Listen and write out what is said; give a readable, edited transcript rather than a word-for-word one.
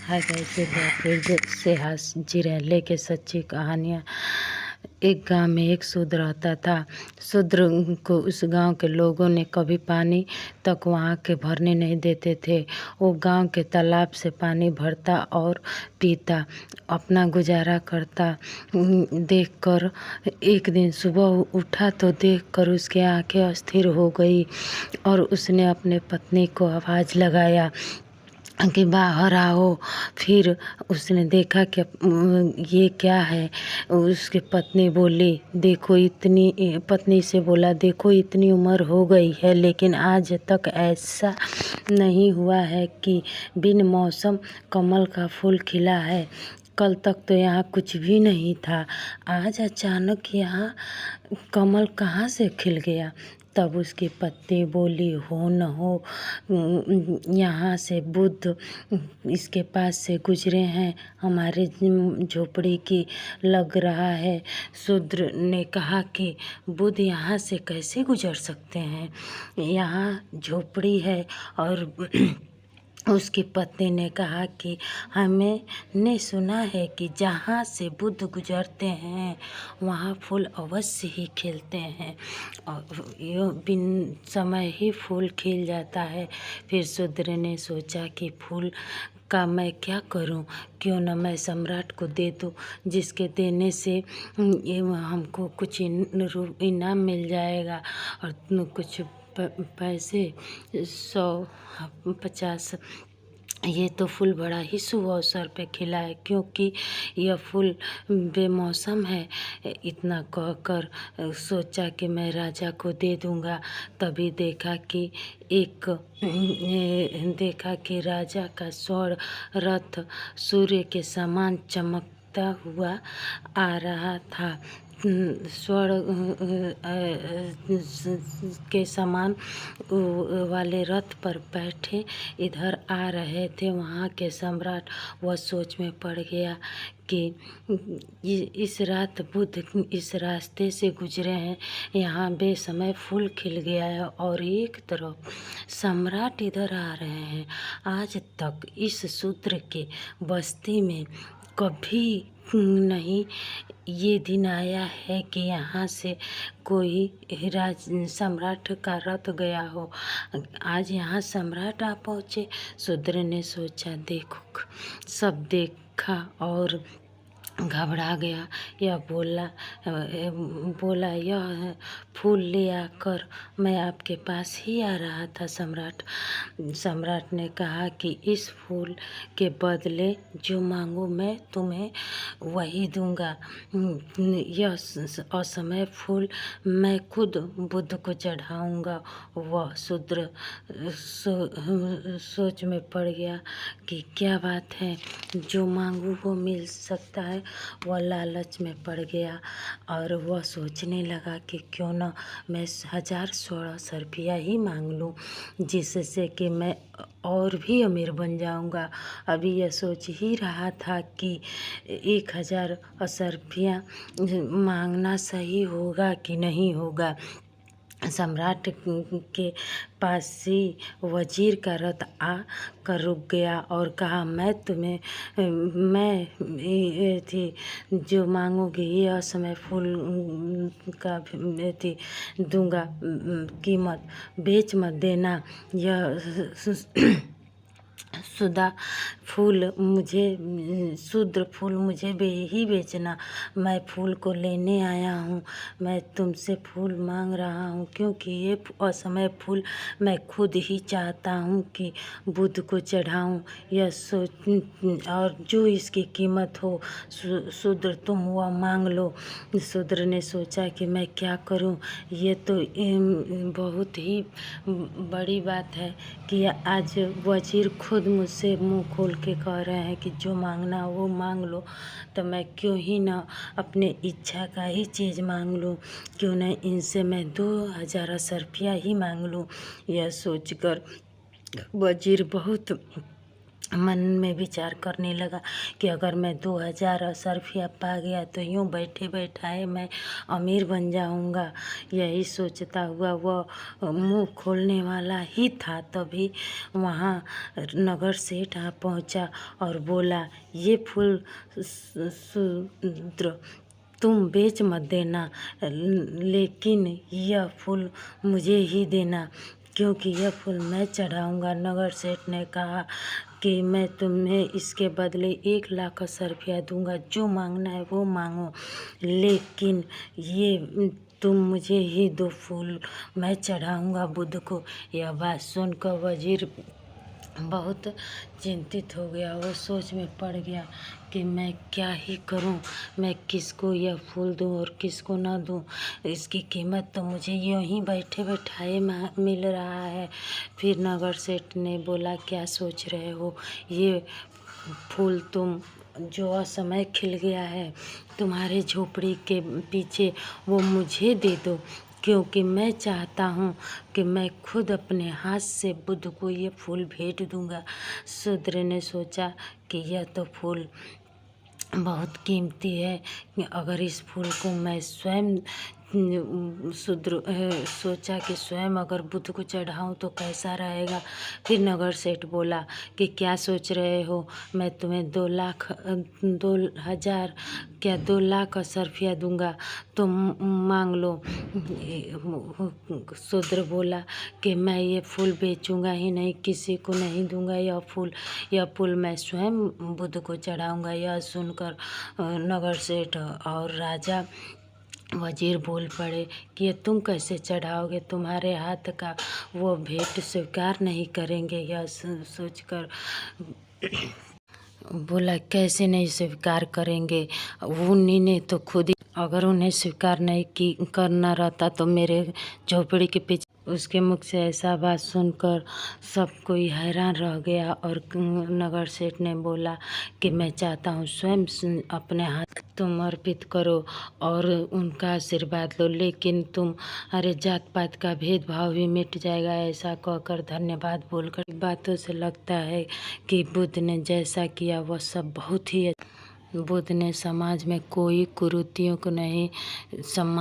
Hi guys, एक बार फिर से हाजिर है लेके सच्ची कहानियाँ। एक गांव में एक शूद्र रहता था। शूद्र को उस गांव के लोगों ने कभी पानी तक वहां के भरने नहीं देते थे। वो गांव के तालाब से पानी भरता और पीता, अपना गुजारा करता। देखकर एक दिन सुबह उठा तो देखकर उसकी आंखें अस्थिर हो गई और उसने अपने पत्नी को आवाज़ लगाया कि बाहर आओ। फिर उसने देखा कि ये क्या है। उसकी पत्नी बोली, देखो इतनी पत्नी से बोला, देखो इतनी उम्र हो गई है लेकिन आज तक ऐसा नहीं हुआ है कि बिन मौसम कमल का फूल खिला है। कल तक तो यहाँ कुछ भी नहीं था, आज अचानक यहाँ कमल कहाँ से खिल गया। तब उसकी पत्नी बोली, हो न हो यहाँ से बुद्ध इसके पास से गुजरे हैं, हमारे झोपड़ी की लग रहा है। शूद्र ने कहा कि बुद्ध यहाँ से कैसे गुजर सकते हैं, यहाँ झोपड़ी है। और उसकी पत्नी ने कहा कि हमने सुना है कि जहाँ से बुद्ध गुजरते हैं वहाँ फूल अवश्य ही खिलते हैं और यो बिन समय ही फूल खिल जाता है। फिर शूद्र ने सोचा कि फूल का मैं क्या करूं, क्यों न मैं सम्राट को दे दूं, जिसके देने से ये हमको कुछ इनाम मिल जाएगा और कुछ पैसे 150। ये तो फूल बड़ा ही शुभ अवसर पे खिला है, क्योंकि यह फूल बेमौसम है। इतना कहकर सोचा कि मैं राजा को दे दूंगा। तभी देखा कि राजा का स्वर्ण रथ सूर्य के समान चमकता हुआ आ रहा था। स्वर्ण के समान वाले रथ पर बैठे इधर आ रहे थे। वहाँ के सम्राट वह सोच में पड़ गया कि इस रात बुद्ध इस रास्ते से गुजरे हैं, यहाँ बेसमय फूल खिल गया है और एक तरफ सम्राट इधर आ रहे हैं। आज तक इस शूद्र के बस्ती में कभी नहीं ये दिन आया है कि यहाँ से कोई सम्राट का रथ गया हो। आज यहाँ सम्राट आ पहुँचे। शूद्र ने सोचा, देखो सब देखा और घबरा गया। यह बोला यह फूल ले आकर मैं आपके पास ही आ रहा था सम्राट। सम्राट ने कहा कि इस फूल के बदले जो मांगो मैं तुम्हें वही दूंगा। यह असमय फूल मैं खुद बुद्ध को चढ़ाऊंगा। वह शूद्र सोच में पड़ गया कि क्या बात है, जो मांगू वो मिल सकता है। वह लालच में पड़ गया और वह सोचने लगा कि क्यों न मैं 1016 रुपया ही मांग लूँ, जिससे कि मैं और भी अमीर बन जाऊंगा। अभी यह सोच ही रहा था कि 1000 रुपया मांगना सही होगा कि नहीं होगा। सम्राट के पास ही वजीर का रथ आ कर रुक गया और कहा, मैं जो मांगोगे ये असमय फूल का दूंगा, कीमत बेच मत देना। यह शूद्र फूल मुझे ही बेचना। मैं फूल को लेने आया हूँ, मैं तुमसे फूल मांग रहा हूँ, क्योंकि ये असमय फूल मैं खुद ही चाहता हूँ कि बुद्ध को चढ़ाऊँ। यह सोच और जो इसकी कीमत हो शूद्र तुम वह मांग लो। शूद्र ने सोचा कि मैं क्या करूँ, ये तो बहुत ही बड़ी बात है कि आज वजीर खुद मुझसे मुंह खोल के कह रहे हैं कि जो मांगना वो मांग लो, तो मैं क्यों ही ना अपने इच्छा का ही चीज़ मांग लूँ, क्यों न इनसे मैं 2000 रुपया ही मांग लूँ। यह सोचकर वजीर बहुत मन में विचार करने लगा कि अगर मैं 2000 असरफिया पा गया तो यूँ बैठे बैठाए मैं अमीर बन जाऊंगा। यही सोचता हुआ वह मुंह खोलने वाला ही था, तभी वहाँ नगर सेठ आ पहुँचा और बोला, ये फूल शूद्र तुम बेच मत देना, लेकिन यह फूल मुझे ही देना, क्योंकि यह फूल मैं चढ़ाऊँगा। नगर सेठ ने कहा कि मैं तुम्हें इसके बदले 1 लाख असरफिया दूंगा, जो मांगना है वो मांगो, लेकिन ये तुम मुझे ही दो फूल, मैं चढ़ाऊँगा बुद्ध को। यह बात सुनकर वजीर बहुत चिंतित हो गया। वो सोच में पड़ गया कि मैं क्या ही करूं, मैं किसको यह फूल दूं और किसको ना दूं, इसकी कीमत तो मुझे यूं ही बैठे बैठाए मिल रहा है। फिर नगर सेठ ने बोला, क्या सोच रहे हो, ये फूल तुम जो असमय खिल गया है तुम्हारे झोपड़ी के पीछे, वो मुझे दे दो, क्योंकि मैं चाहता हूँ कि मैं खुद अपने हाथ से बुद्ध को ये फूल भेंट दूंगा। शूद्र ने सोचा कि यह तो फूल बहुत कीमती है, अगर इस फूल को मैं स्वयं शूद्र सोचा कि स्वयं अगर बुद्ध को चढ़ाऊँ तो कैसा रहेगा। फिर नगर सेठ बोला कि क्या सोच रहे हो, मैं तुम्हें 2,000 क्या 2 लाख असरफिया दूंगा, तो मांग लो। शूद्र बोला कि मैं ये फूल बेचूंगा ही नहीं, किसी को नहीं दूंगा यह फूल मैं स्वयं बुद्ध को चढ़ाऊंगा। यह सुनकर नगर सेठ और राजा वजीर बोल पड़े कि ये तुम कैसे चढ़ाओगे, तुम्हारे हाथ का वो भेंट स्वीकार नहीं करेंगे। यह सोचकर बोला, कैसे नहीं स्वीकार करेंगे, उन्हीं ने तो खुद ही, अगर उन्हें स्वीकार नहीं की करना रहता तो मेरे झोपड़ी के पीछे। उसके मुख से ऐसा बात सुनकर सब कोई हैरान रह गया और नगर सेठ ने बोला कि मैं चाहता हूँ स्वयं अपने हाथ तुम अर्पित करो और उनका आशीर्वाद लो, लेकिन तुम्हारे जात पात का भेदभाव भी मिट जाएगा। ऐसा कहकर धन्यवाद बोलकर बातों से लगता है कि बुद्ध ने जैसा किया वह सब बहुत ही बुद्ध ने समाज में कोई कुरीतियों को नहीं सम्मान